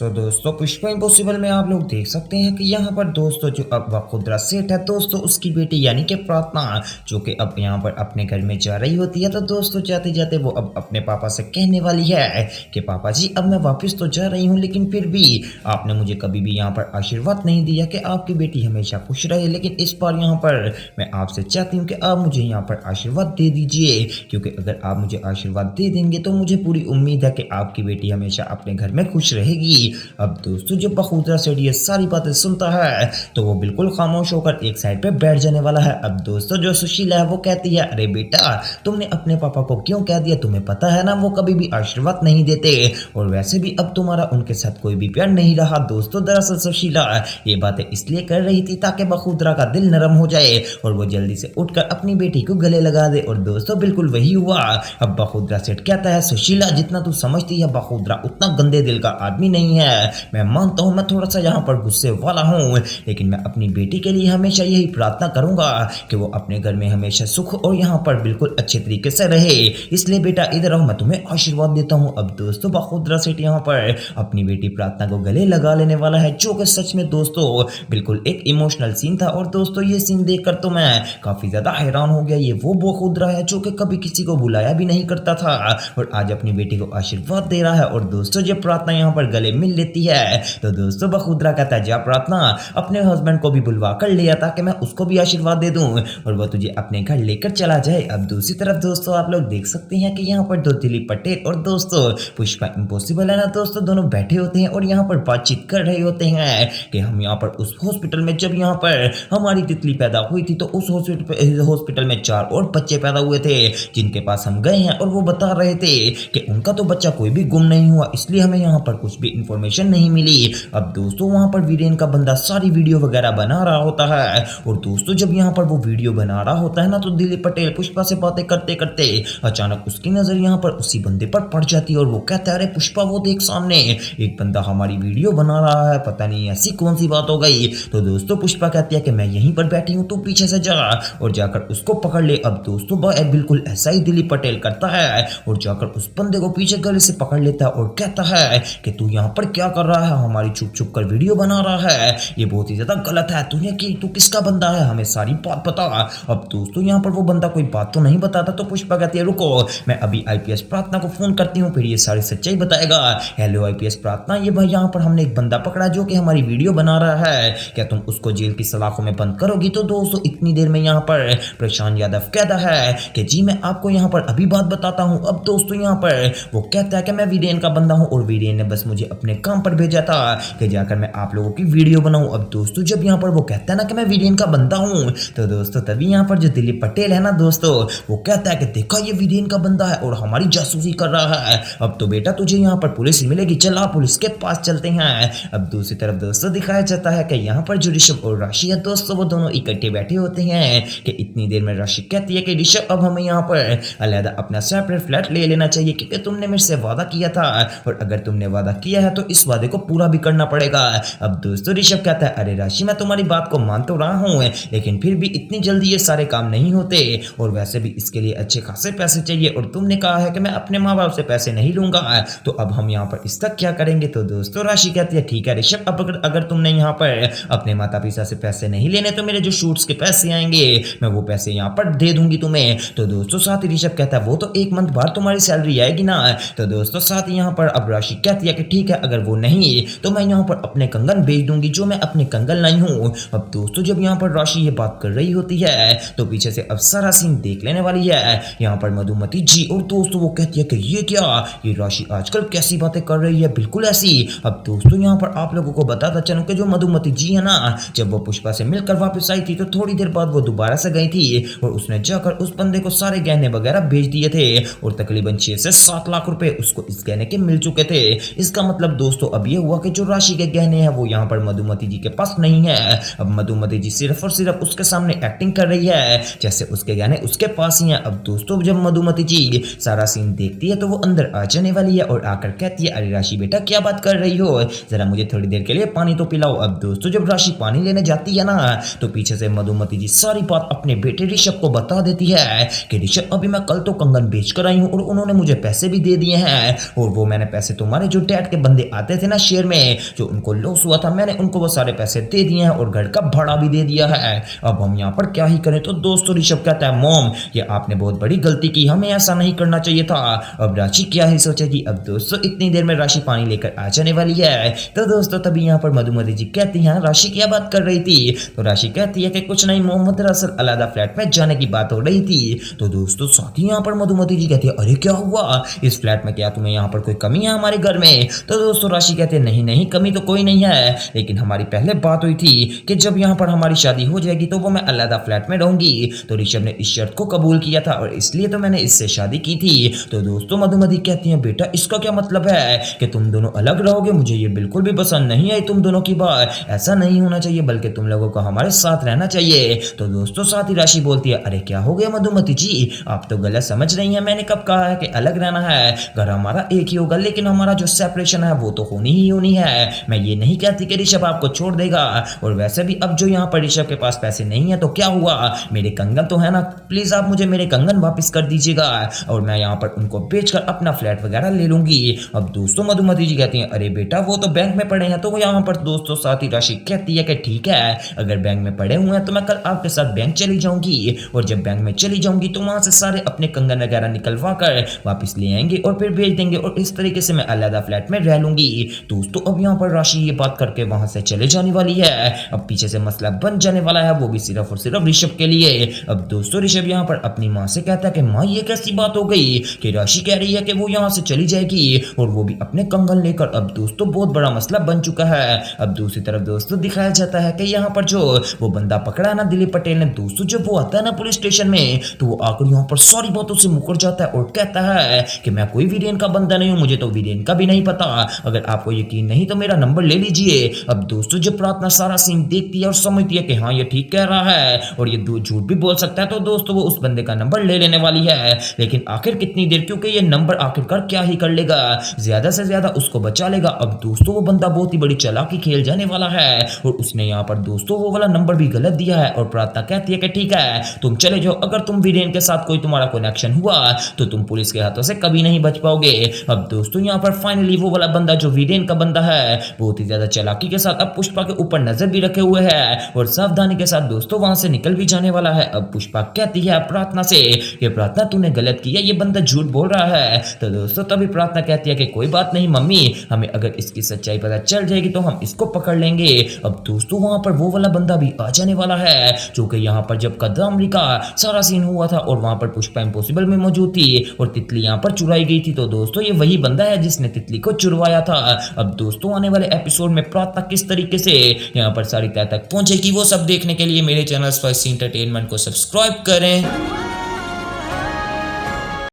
दोस्तों पुष्पा इम्पॉसिबल में आप लोग देख सकते हैं कि यहाँ पर दोस्तों जो अब वसुंधरा सेठ है दोस्तों उसकी बेटी यानी कि प्रार्थना जो कि अब यहाँ पर अपने घर में जा रही होती है। तो दोस्तों जाते जाते वो अब अपने पापा से कहने वाली है कि पापा जी अब मैं वापस तो जा रही हूँ, लेकिन फिर भी आपने मुझे कभी भी यहाँ पर आशीर्वाद नहीं दिया कि आपकी बेटी हमेशा खुश रहे। लेकिन इस बार यहाँ पर मैं आपसे चाहती हूँ कि आप मुझे यहाँ पर आशीर्वाद दे दीजिए, क्योंकि अगर आप मुझे आशीर्वाद दे देंगे तो मुझे पूरी उम्मीद है कि आपकी बेटी हमेशा अपने घर में खुश रहेगी। अब दोस्तों जब वसुंधरा सेठ ये सारी बातें सुनता है तो वो बिल्कुल खामोश होकर एक साइड पे बैठ जाने वाला है। अब दोस्तों जो सुशीला है वो कहती है, अरे बेटा तुमने अपने पापा को क्यों कह दिया, तुम्हें पता है ना वो कभी भी आशीर्वाद नहीं देते, और वैसे भी अब तुम्हारा उनके साथ कोई भी प्यार नहीं रहा। दोस्तों दरअसल सुशीला ये बातें इसलिए कर रही थी ताकि वसुंधरा का दिल नरम हो जाए और वो जल्दी से उठकर अपनी बेटी को गले लगा दे, और दोस्तों बिल्कुल वही हुआ। अब वसुंधरा सेठ कहता है, सुशीला जितना तू समझती है वसुंधरा उतना गंदे दिल का आदमी नहीं है। मैं मानता हूँ मैं थोड़ा सा यहाँ पर गुस्से वाला हूँ, लेकिन मैं अपनी बेटी के लिए हमेशा यही प्रार्थना करूंगा कि वो अपने घर में हमेशा सुख और यहाँ पर बिल्कुल अच्छे तरीके से रहे। इसलिए बेटा इधर आओ, मैं तुम्हें आशीर्वाद देता हूँ। अब दोस्तों वसुंधरा सेठ यहाँ पर अपनी बेटी प्रार्थना को गले लगा लेने वाला है, जो कि सच में दोस्तों बिल्कुल एक इमोशनल सीन था। और दोस्तों ये सीन देखकर तो मैं काफी ज्यादा हैरान हो गया। ये वो वसुंधरा है जो कि कभी किसी को बुलाया भी नहीं करता था और आज अपनी बेटी को आशीर्वाद दे रहा है। और दोस्तों जब प्रार्थना यहाँ पर गले मिल लेती है तो दोस्तों वसुंधरा कहता है, जा प्रार्थना अपने हस्बैंड को भी बुलवा कर लिया ताकि मैं उसको भी आशीर्वाद दे दूं और वो तुझे अपने घर लेकर चला जाए। अब दूसरी तरफ दोस्तों आप लोग देख सकते हैं कि यहाँ पर दो दिलीप पटेल और दोस्तों पुष्पा इम्पॉसिबल है ना दोस्तों दोनों बैठे होते हैं और यहाँ पर बातचीत कर रहे होते हैं कि हम यहाँ पर उस हॉस्पिटल में जब यहाँ पर हमारी तितली पैदा हुई थी तो उस हॉस्पिटल में 4 और बच्चे पैदा हुए थे जिनके पास हम गए हैं, और वो बता रहे थे कि उनका तो बच्चा कोई भी गुम नहीं हुआ, इसलिए हमें यहाँ पर कुछ भी इंफॉर्मेशन नहीं मिली। अब दोस्तों वहां पर वीरेन का बंदा सारी वीडियो वगैरह बना रहा होता है, और दोस्तों जब यहाँ पर वो वीडियो बना रहा होता है ना तो दिलीप पटेल पुष्पा से बातें करते करते अचानक उसकी नजर यहाँ पर उसी बंदे पर पड़ जाती है और वो कहता है, अरे पुष्पा वो देख सामने एक बंदा हमारी वीडियो बना रहा है, पता नहीं ऐसी कौन सी बात हो गई। तो दोस्तों पुष्पा कहती है कि मैं यहीं पर बैठी हूँ, तू पीछे से जा और जाकर उसको पकड़ ले। अब दोस्तों बिल्कुल ऐसा ही दिलीप पटेल करता है और जाकर उस बंदे को पीछे गले से पकड़ लेता है और कहता है कि तू यहाँ पर क्या कर रहा है, हमारी छुप छुप कर वीडियो बना रहा है, ये बहुत ही ज्यादा गलत है, तू किसका बंदा है, हमें सारी बात बता। अब दोस्तों यहाँ पर वो बंदा कोई बात तो नहीं बताता तो पुष्पा कहती है, रुको मैं अभी आईपीएस प्रार्थना को फोन करती हूँ, फिर ये सारी सच्चाई बताएगा। हेलो आईपीएस प्रार्थना, ये भाई यहाँ पर हमने एक बंदा पकड़ा जो कि हमारी वीडियो बना रहा है, क्या तुम उसको जेल की सलाखों में बंद करोगी। तो दोस्तों इतनी देर में यहाँ पर प्रशांत यादव कहता है कि जी मैं आपको यहाँ पर अभी बात बताता हूँ। अब दोस्तों यहाँ पर वो कहता है कि मैं वीरेन का बंदा हूँ और वीरेन ने बस मुझे अपने काम पर भेजा था कि जाकर मैं आप लोगों की वीडियो बनाऊं। अब दोस्तों जब यहाँ पर वो कहता है ना कि मैं वीरेन का बंदा हूँ तो दोस्तों तभी यहाँ पर जो दिलीप पटेल है ना दोस्तों वो कहता है कि देखा ये वीरेन का बंदा है और हमारी जासूसी कर रहा है, अब तो बेटा तुझे यहाँ पर पुलिस मिलेगी, चल आप पुलिस के पास चलते हैं। अब दूसरी तरफ दोस्तों दिखाया जाता है कि यहाँ पर जो ऋषभ और राशि है दोस्तों वो दोनों इकट्ठे बैठे होते हैं कि इतनी देर में राशि कहती है कि ऋषभ अब हमें यहाँ पर अलहदा अपना सेपरेट फ्लैट ले लेना चाहिए क्योंकि तुमने मेरे से वादा किया था और अगर तुमने वादा किया है तो इस वादे को पूरा भी करना पड़ेगा। अब दोस्तों ऋषभ कहता है, अरे राशि मैं तुम्हारी बात को मान तो रहा हूँ लेकिन फिर भी इतनी जल्दी ये सारे काम नहीं होते और वैसे भी इसके लिए अच्छे खासे पैसे चाहिए और तुमने कहा है कि मैं अपने माँ बाप से पैसे नहीं लूंगा, तो अब हम यहाँ पर इसका क्या करेंगे। तो दोस्तों राशि कहती है, ठीक है ऋषभ, अब अगर तुमने यहाँ पर अपने माता पिता से पैसे नहीं लेने तो मेरे जो शूट्स के पैसे आएंगे मैं वो पैसे यहाँ पर दे दूंगी तुम्हें। तो दोस्तों साथ ही ऋषभ कहता है, वो तो 1 मंथ बाद तुम्हारी सैलरी आएगी ना। तो दोस्तों साथ ही यहाँ पर अब राशि कहती है कि ठीक है अगर वो नहीं तो मैं यहाँ पर अपने कंगन बेच दूंगी जो मैं अपने कंगन लाई हूँ। अब दोस्तों जब यहाँ पर राशि ये बात कर रही होती है तो पीछे से अब सारा सीन देख लेने वाली है यहाँ पर मधुमती जी, और दोस्तों वो कहती है कि ये क्या, ये राशि आजकल कैसी बातें कर रही है, बिल्कुल ऐसी। अब दोस्तों यहाँ पर आप लोगों को बताता चलूं कि जो मधुमती जी है ना जब वो पुष्पा से मिलकर वापस आई थी तो थोड़ी देर बाद वो दोबारा से गई थी और उसने जाकर उस बंदे को सारे गहने वगैरह बेच दिए थे और तकरीबन 6 से 7 लाख रुपए उसको इस गहने के मिल चुके थे। इसका मतलब दोस्तों अब ये हुआ कि जो राशि के गहने हैं वो यहाँ पर मधुमती जी के पास नहीं है। अब मधुमती जी सिर्फ और सिर्फ उसके सामने एक्टिंग कर रही है जैसे उसके गहने उसके पास ही हैं। अब दोस्तों जब मधुमती जी सारा सीन देखती है तो वो अंदर आ जाने वाली है और आकर कहती है, अरे राशि बेटा क्या बात कर रही हो, जरा मुझे थोड़ी देर के लिए पानी तो पिलाओ। अब दोस्तों जब राशि पानी लेने जाती है ना तो पीछे से मधुमती जी सारी बात अपने बेटे ऋषभ को बता देती है कि ऋषभ अभी मैं कल तो कंगन बेच कर आई हूँ और उन्होंने मुझे पैसे भी दे दिए हैं और वो मैंने पैसे तुम्हारे जो डैड के बंदे पैसे आते थे ना शेयर में, जो उनको लॉस हुआ था, मैंने उनको वो सारे पैसे दे दिए हैं और घर का भाड़ा भी दे दिया है। अब हम यहाँ पर क्या ही करें। तो दोस्तों ऋषभ कहता है मॉम ये आपने बहुत बड़ी गलती की, हमें ऐसा नहीं करना चाहिए था। अब राशि क्या ही सोचेगी। अब दोस्तों इतनी देर में राशि पानी लेकर आ जाने वाली है। तो दोस्तों तभी यहाँ पर मधुमती जी कहती हैं राशि क्या बात कर रही थी। तो राशि कहती है कि कुछ नहीं मोहम्मद, दरअसल अलग फ्लैट में जाने की बात हो रही थी। तो दोस्तों साथ ही यहाँ पर मधुमती जी कहती है अरे क्या हुआ, इस फ्लैट में क्या तुम्हें यहाँ पर कोई कमी है हमारे घर में। तो दोस्तों राशि कहते हैं नहीं नहीं कमी तो कोई नहीं है, लेकिन हमारी पहले बात हुई थी कि जब यहाँ पर हमारी शादी हो जाएगी तो वो मैं अलग फ्लैट में रहूंगी। तो ऋषभ ने इस शर्त को कबूल किया था और इसलिए तो मैंने इससे शादी की थी। तो दोस्तों मधुमती कहती हैं बेटा इसका क्या मतलब है कि तुम दोनों अलग रहोगे, मुझे ये बिल्कुल भी पसंद नहीं आई तुम दोनों की बात, ऐसा नहीं होना चाहिए बल्कि तुम लोगों को हमारे साथ रहना चाहिए। तो दोस्तों साथ ही राशि बोलती है अरे क्या हो गया मधुमती जी, आप तो गलत समझ रही हैं, मैंने कब कहा है कि अलग रहना है, घर हमारा एक ही होगा, लेकिन हमारा जो सेपरेशन है वो तो होनी ही होनी है। मैं ये नहीं कहती कि ऋषभ आपको छोड़ देगा, और वैसे भी अब जो यहाँ पर ऋषभ के पास पैसे नहीं है तो क्या हुआ, मेरे कंगन तो है ना, प्लीज आप मुझे मेरे कंगन वापस कर दीजिएगा और मैं यहाँ पर उनको बेचकर अपना फ्लैट वगैरह ले लूंगी। अब दोस्तों मधुमती जी कहती हैं अरे बेटा वो तो बैंक में पड़े हैं। तो वो यहाँ पर दोस्तों साथ ही राशि कहती है कि ठीक है अगर बैंक में पड़े हुए हैं तो मैं कल आपके साथ बैंक चली जाऊंगी, और जब बैंक में चली जाऊंगी तो वहां से सारे अपने कंगन वगैरह निकलवा कर वापस ले आएंगे और फिर बेच देंगे, और इस तरीके से मैं अलग फ्लैट में रह लूंगी। दोस्तों अब यहाँ पर राशि ये बात करके वहां से चले जाने वाली है। अब पीछे से मसला बन जाने वाला है, वो भी सिर्फ और सिर्फ ऋषभ के लिए। अब दोस्तों ऋषभ यहाँ पर अपनी माँ से कहता है कि माँ ये कैसी बात हो गई कि राशि कह रही है कि वो यहाँ से चली जाएगी और वो भी अपने कंगन लेकर। अब दोस्तों बहुत बड़ा मसला बन चुका है। अब दूसरी तरफ दोस्तों दिखाया जाता है कि यहाँ पर जो वो बंदा पकड़ा है ना दिलीप पटेल ने, दोस्तों जब वो आता है ना पुलिस स्टेशन में तो वो आकर यहाँ पर सारी बातों से मुकर जाता है और कहता है कि मैं कोई वीरेन का बंदा नहीं हूँ, मुझे तो वीरेन का भी नहीं पता, अगर आपको यकीन नहीं तो मेरा नंबर ले लीजिए। अब दोस्तों जब प्रार्थना सारा सीन देखती है और समझती है कि हाँ ये ठीक कह रहा है और ये झूठ भी बोल सकता है, तो दोस्तों वो उस बंदे का नंबर ले लेने वाली है। लेकिन आखिर कितनी देर, क्योंकि ये नंबर आखिरकार क्या ही कर लेगा, ज्यादा से ज्यादा उसको बचा लेगा। अब दोस्तों वो बंदा बहुत ही बड़ी चालाकी खेल जाने वाला है और उसने यहाँ पर दोस्तों वो वाला नंबर भी गलत दिया है। और प्रार्थना कहती है कि ठीक है तुम चले जाओ, अगर तुम वीरेन के साथ कोई तुम्हारा कनेक्शन हुआ तो तुम पुलिस के हाथों से कभी नहीं बच पाओगे। अब दोस्तों यहाँ पर फाइनली वो वाला बंदा जो वीरेन का बंदा है बहुत ही ज्यादा चालाकी के साथ अब पुष्पा के ऊपर नजर भी रखे हुए है और सावधानी के साथ दोस्तों वहां से निकल भी जाने वाला है। अब पुष्पा कहती है प्रार्थना से कि प्रार्थना तूने गलत किया, ये बंदा झूठ बोल रहा है। तो दोस्तों तभी प्रार्थना कहती है कि कोई बात नहीं मम्मी, हमें अगर इसकी सच्चाई पता चल जाएगी तो हम इसको पकड़ लेंगे। अब दोस्तों वहां पर वो वाला बंदा भी आ जाने वाला है जो कि यहाँ पर जब कदमरी का सारा सीन हुआ था और वहां पर पुष्पा इम्पॉसिबल में मौजूद थी और तितली यहाँ पर चुराई गई थी, तो दोस्तों ये वही बंदा है जिसने तितली को चुरवाया था। अब दोस्तों आने वाले एपिसोड में प्रार्थना किस तरीके से यहाँ पर सारी तह तक पहुंचेगी वो सब देखने के लिए मेरे चैनल स्पाइसी एंटरटेनमेंट को सब्सक्राइब करें।